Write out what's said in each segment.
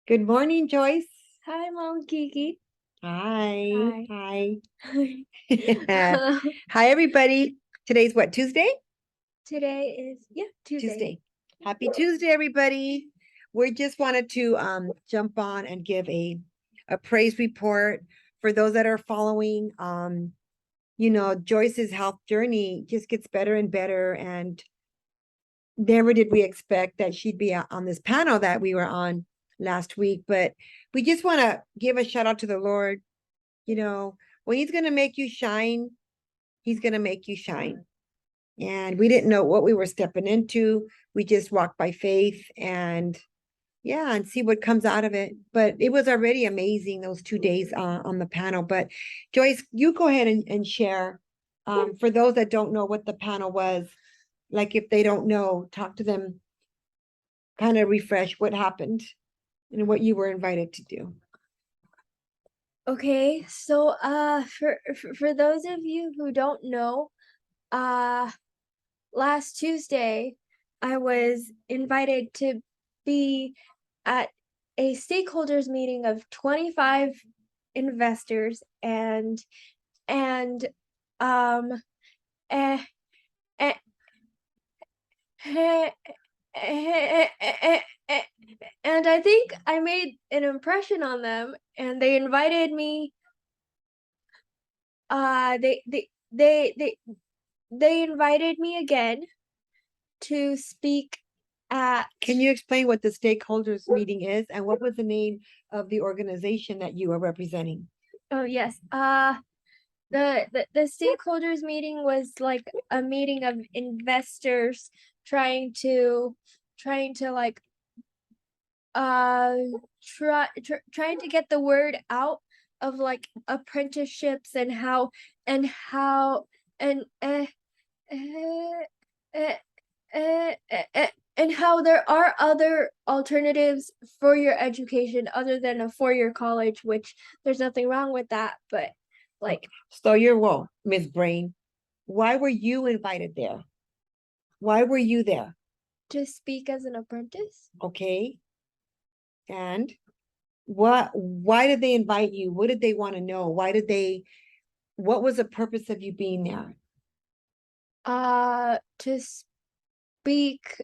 Good morning, Joyce. Hi, Mom Kiki. Hi. Hi. Hi. Um, Hi, everybody. Today's what, Tuesday? Today is Tuesday. Tuesday. Happy Tuesday, everybody. We just wanted to jump on and give a praise report for those that are following. Joyce's health journey just gets better and better, and never did we expect that she'd be on this panel that we were on last week. But we just want to give a shout out to the Lord. When he's going to make you shine, he's going to make you shine. And we didn't know what we were stepping into. We just walked by faith and see what comes out of it. But it was already amazing, those 2 days on the panel. But Joyce, you go ahead and share. For those that don't know what the panel was, like if they don't know, talk to them, kind of refresh what happened and what you were invited to do. Okay, so for those of you who don't know, last Tuesday I was invited to be at a stakeholders meeting of 25 investors and um eh, eh, eh, and I think I made an impression on them, and they invited me. They they invited me again to speak at. Can you explain what the stakeholders meeting is and what was the name of the organization that you are representing? Oh yes. The stakeholders meeting was like a meeting of investors trying to like uh trying to get the word out of like apprenticeships and how and how and eh, eh, and how there are other alternatives for your education other than a four-year college, which there's nothing wrong with that, but like. So you're well, Miss Brain. Why were you invited there? Why were you there? To speak as an apprentice. Okay. And why did they invite you? What did they want to know? What was the purpose of you being there? To speak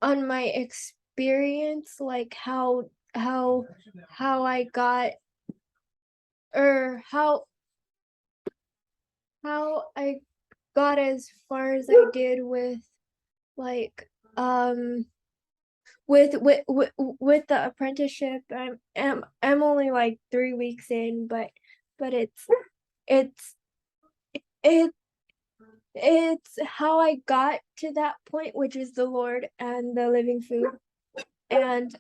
on my experience, like how I got, or how I got as far as I did with like with the apprenticeship. I'm only like 3 weeks in, but it's it it's how I got to that point, which is the Lord and the living food. And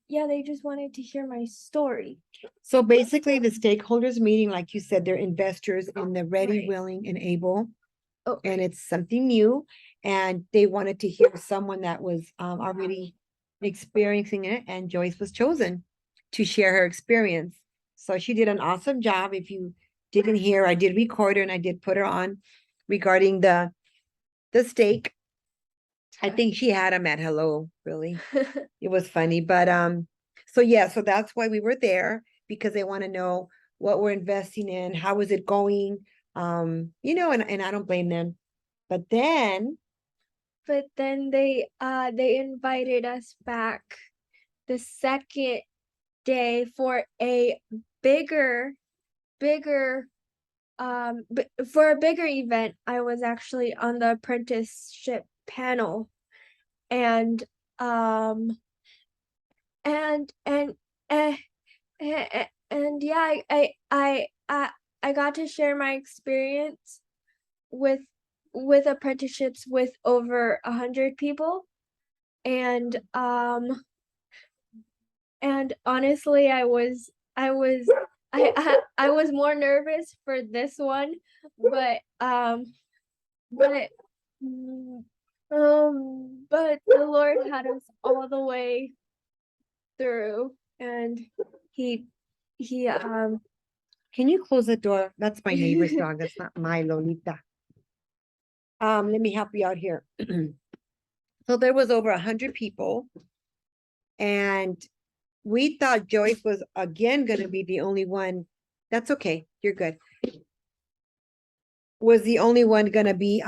yeah, they just wanted to hear my story. So basically, the stakeholders meeting, like you said, they're investors in the ready, Right. willing, and able. Oh, And it's something new. And they wanted to hear someone that was already experiencing it. And Joyce was chosen to share her experience. So she did an awesome job. If you didn't hear, I did record her and I did put her on regarding the steak. I think she had him at hello, really. It was funny. But so that's why we were there, because they want to know what we're investing in, how is it going? And I don't blame them. But then but then they invited us back the second day for a bigger bigger for a bigger event. I was actually on the apprenticeship panel, and um and eh, and yeah, I got to share my experience with apprenticeships with over 100 people, and honestly, I was more nervous for this one, but but but the Lord had us all the way through, and he he can you close the door? That's my neighbor's dog. That's not my Lolita. Let me help you out here. So there was over 100 people, And we thought Joyce was again going to be the only one. That's okay. You're good. Was the only one going to be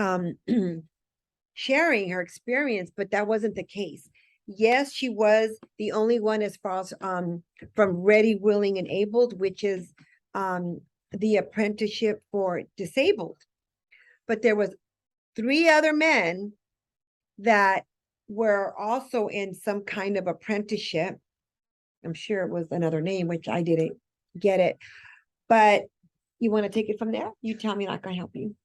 sharing her experience, but that wasn't the case. Yes, she was the only one as far as from Ready, Willing, and Abled, which is the apprenticeship for disabled. But there was 3 other men that were also in some kind of apprenticeship. I'm sure it was another name, which I didn't get it. But you want to take it from there? You tell me, like I help you.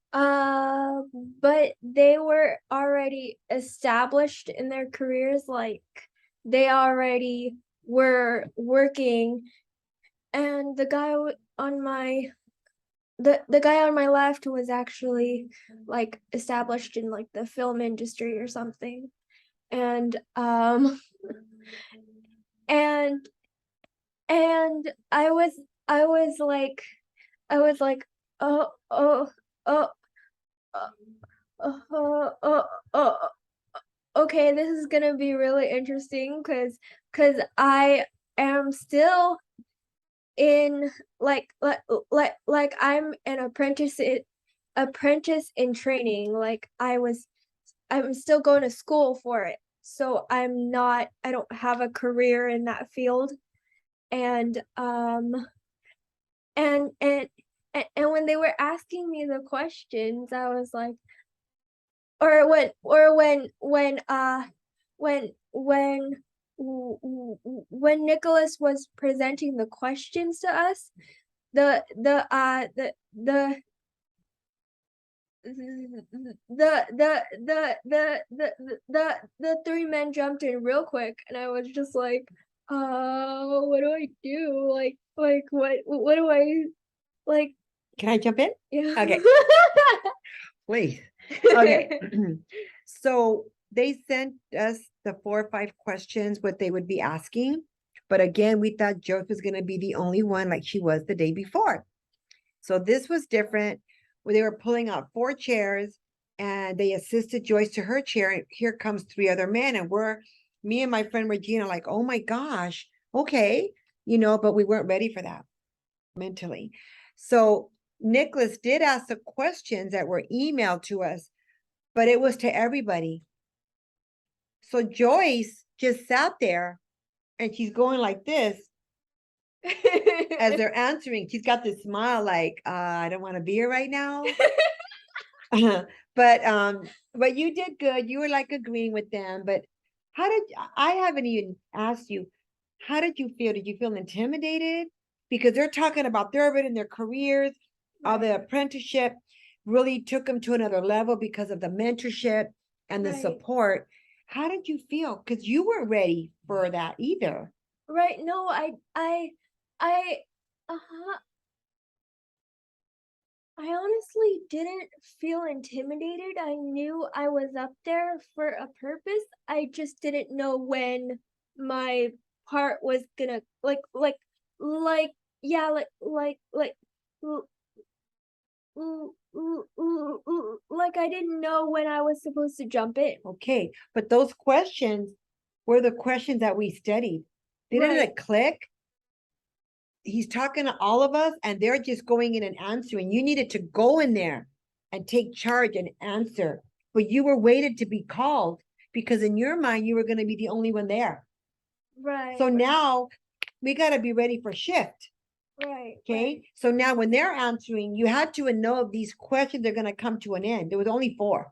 But they were already established in their careers, like they already were working, and the guy on my left was actually like established in like the film industry or something. And and and I was like I was like, oh, oh, oh, uh, oh, okay, this is gonna be really interesting because I am still in like I'm an apprentice in training. Like I'm still going to school for it. So I don't have a career in that field. And and and and when they were asking me the questions, I was like, when Nicholas was presenting the questions to us, the the 3 men jumped in real quick, and I was just like, what do I do? Like what do I like? Can I jump in? Yeah. Okay. Please. Okay. So they sent us the 4 or 5 questions, what they would be asking. But again, we thought Joyce was going to be the only one like she was the day before. So this was different, where they were pulling out 4 chairs and they assisted Joyce to her chair. And here comes 3 other men. And me and my friend Regina, like, oh my gosh, okay, but we weren't ready for that mentally. So Nicholas did ask the questions that were emailed to us, but it was to everybody. So Joyce just sat there and she's going like this as they're answering. She's got this smile like, I don't want to be here right now. But you did good. You were like agreeing with them. But I haven't even asked you, how did you feel? Did you feel intimidated? Because they're talking about in their careers, all the apprenticeship really took them to another level because of the mentorship and the Right. support. How did you feel? Because you weren't ready for that either. Right. No, I, I honestly didn't feel intimidated. I knew I was up there for a purpose. I just didn't know when my part was gonna like yeah l- like I didn't know when I was supposed to jump in. Okay, but those questions were the questions that we studied. Didn't Right. it click? He's talking to all of us and they're just going in and answering. You needed to go in there and take charge and answer, but you were waited to be called because in your mind, you were going to be the only one there. Right. So now we got to be ready for shift. Right. Okay. Right. So now when they're answering, you had to know these questions are going to come to an end. There was only 4.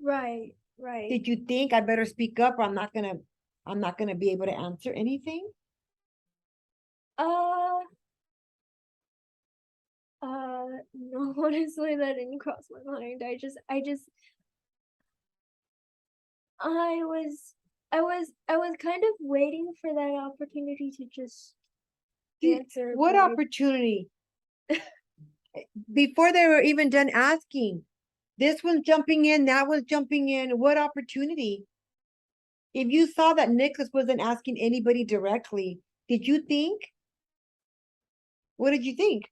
Right. Right. Did you think I better speak up or I'm not going to be able to answer anything? Uh, no, honestly, that didn't cross my mind. I was, I was kind of waiting for that opportunity to just answer. What opportunity? Before they were even done asking, this one's jumping in, that was jumping in. What opportunity? If you saw that Nicholas wasn't asking anybody directly, did you think? What did you think?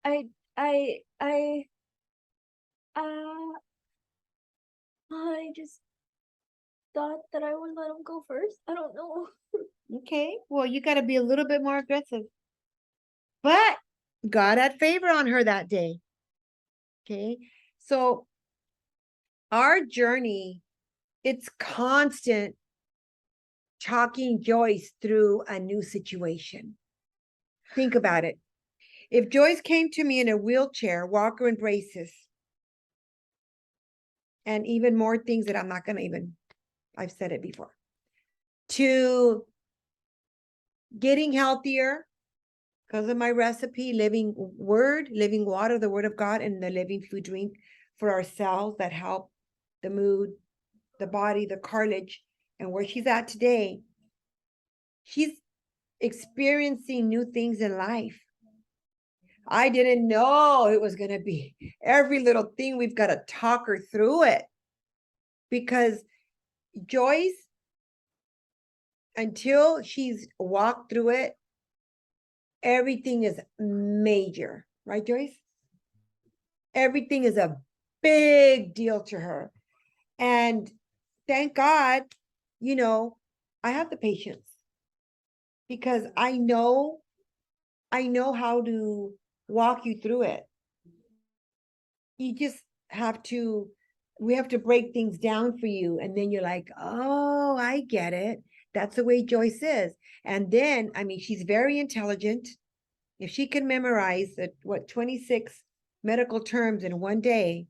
I, I, I, uh, I just, thought that I would let him go first. I don't know. Okay, well, you got to be a little bit more aggressive. But God had favor on her that day. Okay, so our journey, it's constant talking Joyce through a new situation. Think about it. If Joyce came to me in a wheelchair, walker and braces, and even more things that I'm not going to even, I've said it before, to getting healthier because of my recipe, living word, living water, the word of God, and the living food drink for our cells that help the mood, the body, the cartilage, and where she's at today. She's experiencing new things in life. I didn't know it was going to be every little thing. We've got to talk her through it because Joyce, until she's walked through it, everything is major, right, Joyce? Everything is a big deal to her. And thank God, you know, I have the patience because I know how to walk you through it. You just have to, we have to break things down for you. And then you're like, oh, I get it. That's the way Joyce is. And then, I mean, she's very intelligent. If she can memorize 26 medical terms in one day,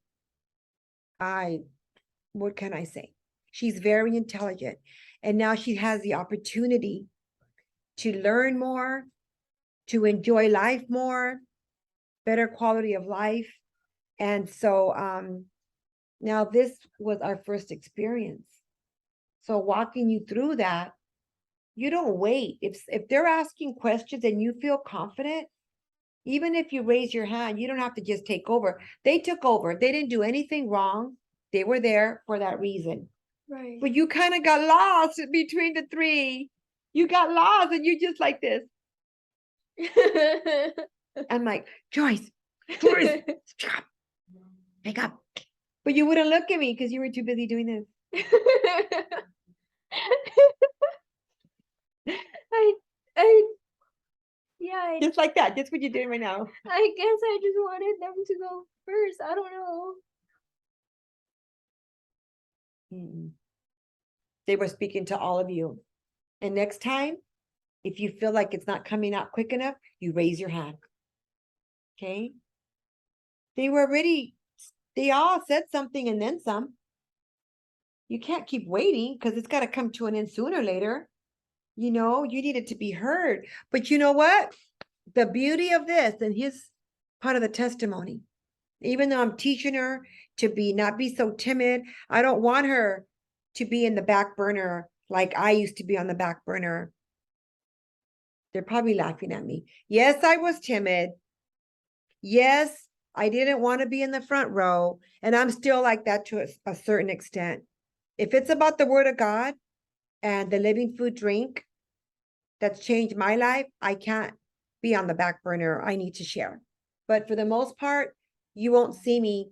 what can I say? She's very intelligent. And now she has the opportunity to learn more, to enjoy life more, better quality of life. And so now this was our first experience. So walking you through that, you don't wait. If they're asking questions and you feel confident, even if you raise your hand, you don't have to just take over. They took over. They didn't do anything wrong. They were there for that reason. Right. But you kind of got lost between the three. You got lost and you just like this. I'm like, Joyce, stop, pick up. But you wouldn't look at me because you were too busy doing this. I yeah, Just like that. Just what you're doing right now. I guess I just wanted them to go first. I don't know. They were speaking to all of you. And next time, if you feel like it's not coming out quick enough, you raise your hand. Okay? They were already, they all said something and then some. You can't keep waiting because it's got to come to an end sooner or later. You know, you needed to be heard. But you know what? The beauty of this, and here's part of the testimony. Even though I'm teaching her to not be so timid, I don't want her to be in the back burner like I used to be on the back burner. They're probably laughing at me. Yes, I was timid. Yes, I didn't want to be in the front row. And I'm still like that to a certain extent. If it's about the word of God and the living food drink that's changed my life, I can't be on the back burner. I need to share. But for the most part, you won't see me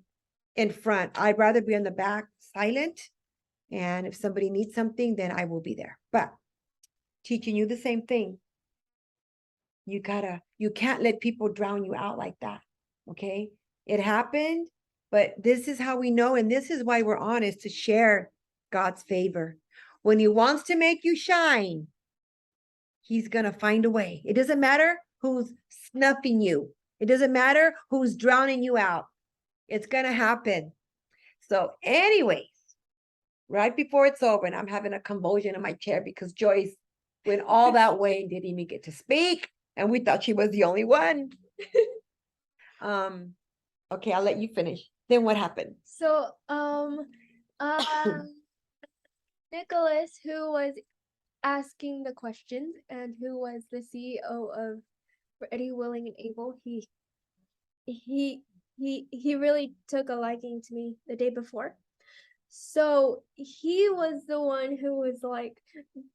in front. I'd rather be on the back silent. And if somebody needs something, then I will be there. But teaching you the same thing. You can't let people drown you out like that. Okay. It happened, but this is how we know. And this is why we're on, is to share God's favor. When he wants to make you shine, he's going to find a way. It doesn't matter who's snuffing you. It doesn't matter who's drowning you out. It's going to happen. So anyways, right before it's over, and I'm having a convulsion in my chair because Joyce went all that way and didn't even get to speak. And we thought she was the only one. Okay, I'll let you finish. Then what happened? So, Nicholas, who was asking the questions and who was the CEO of Ready, Willing, and Able, he really took a liking to me the day before. So he was the one who was like,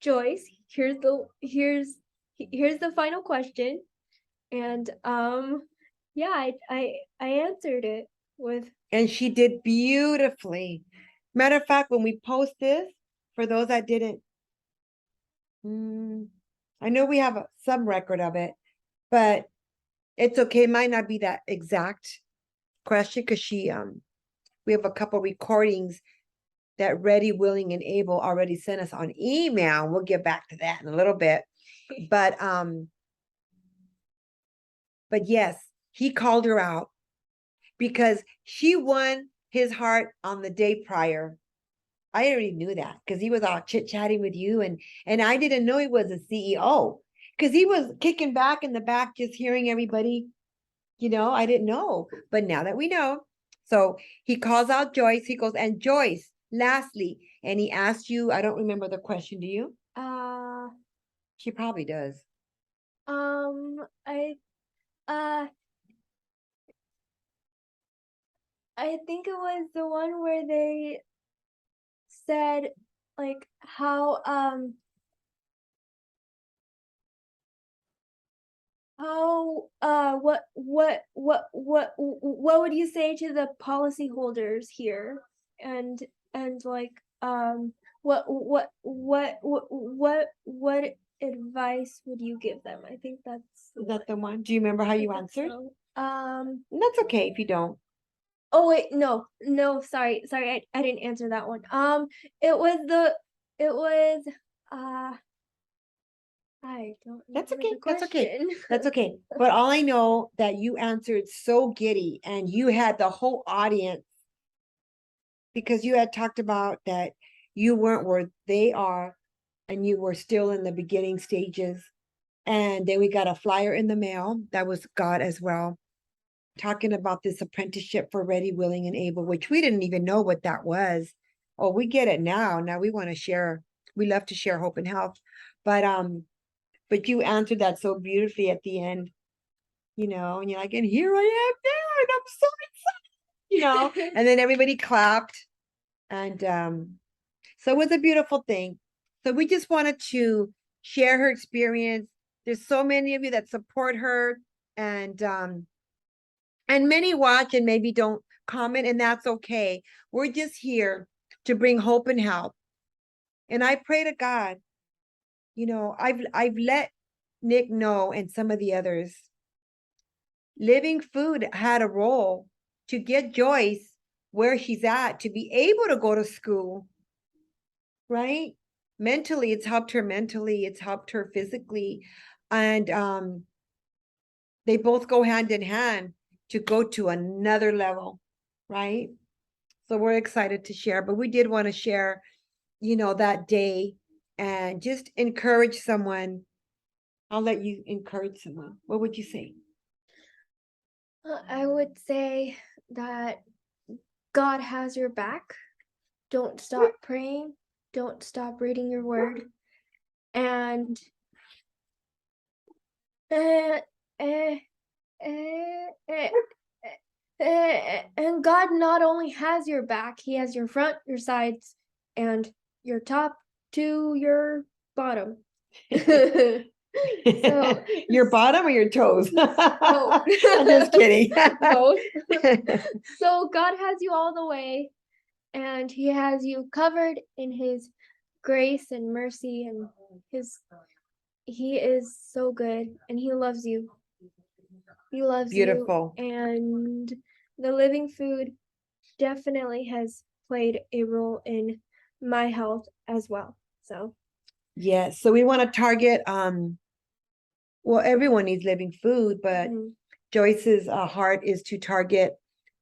Joyce, here's the final question. And yeah, I answered it with, And she did beautifully. Matter of fact, when we post this, for those that didn't, I know we have some record of it, but it's okay. It might not be that exact question because we have a couple recordings that Ready, Willing, and Able already sent us on email. We'll get back to that in a little bit. But yes, he called her out because she won his heart on the day prior. I already knew that because he was all chit-chatting with you, and I didn't know he was a CEO because he was kicking back in the back, just hearing everybody, I didn't know. But now that we know, so he calls out Joyce. He goes, and Joyce, lastly, and he asked you, I don't remember the question, do you? She probably does. I I think it was the one where they said like how what would you say to the policyholders here? And like what advice would you give them? I think that's Is that the one? Do you remember how you answered? so. That's okay if you don't. Oh wait, no, sorry, I didn't answer that one. It was I don't That's remember okay. the That's okay. question. That's okay. But all I know that you answered so giddy and you had the whole audience because you had talked about that you weren't where they are and you were still in the beginning stages. And then we got a flyer in the mail that was God as well, talking about this apprenticeship for Ready, Willing, and Able, which we didn't even know what that was. Oh, we get it now. Now we want to share. We love to share hope and help. But you answered that so beautifully at the end, and you're like, and here I am there, and I'm so excited, and then everybody clapped. And so it was a beautiful thing. So we just wanted to share her experience. There's so many of you that support her, and many watch and maybe don't comment, and that's okay. We're just here to bring hope and help. And I pray to God, I've let Nick know and some of the others. Living Food had a role to get Joyce where she's at, to be able to go to school, right? Mentally, it's helped her mentally, it's helped her physically. And they both go hand in hand to go to another level, right? So we're excited to share, but we did want to share, that day and just encourage someone. I'll let you encourage someone. What would you say? I would say that God has your back. Don't stop praying. Don't stop reading your word. And uh, uh, and God not only has your back, He has your front, your sides, and your top to your bottom. So Your bottom or your toes? both. I'm just kidding. Both. So God has you all the way, and He has you covered in His grace and mercy, and He is so good, and He loves you. He loves Beautiful. you, and the Living Food definitely has played a role in my health as well. So yes, so we want to target well, everyone needs living food, but Joyce's heart is to target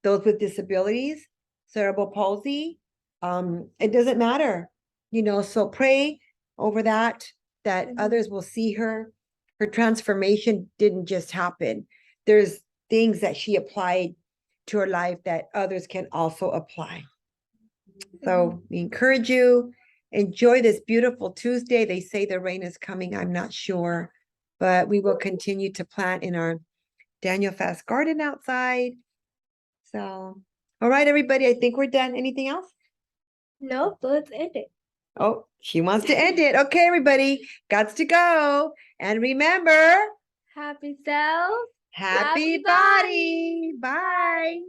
those with disabilities, cerebral palsy. It doesn't matter, so pray over that others will see her. Her transformation didn't just happen. There's things that she applied to her life that others can also apply. So we encourage you. Enjoy this beautiful Tuesday. They say the rain is coming. I'm not sure, but we will continue to plant in our Daniel Fast garden outside. So, all right, everybody, I think we're done. Anything else? Nope, let's end it. Oh, she wants to end it. Okay, everybody, gots to go. And remember, Happy cells, happy body. Bye.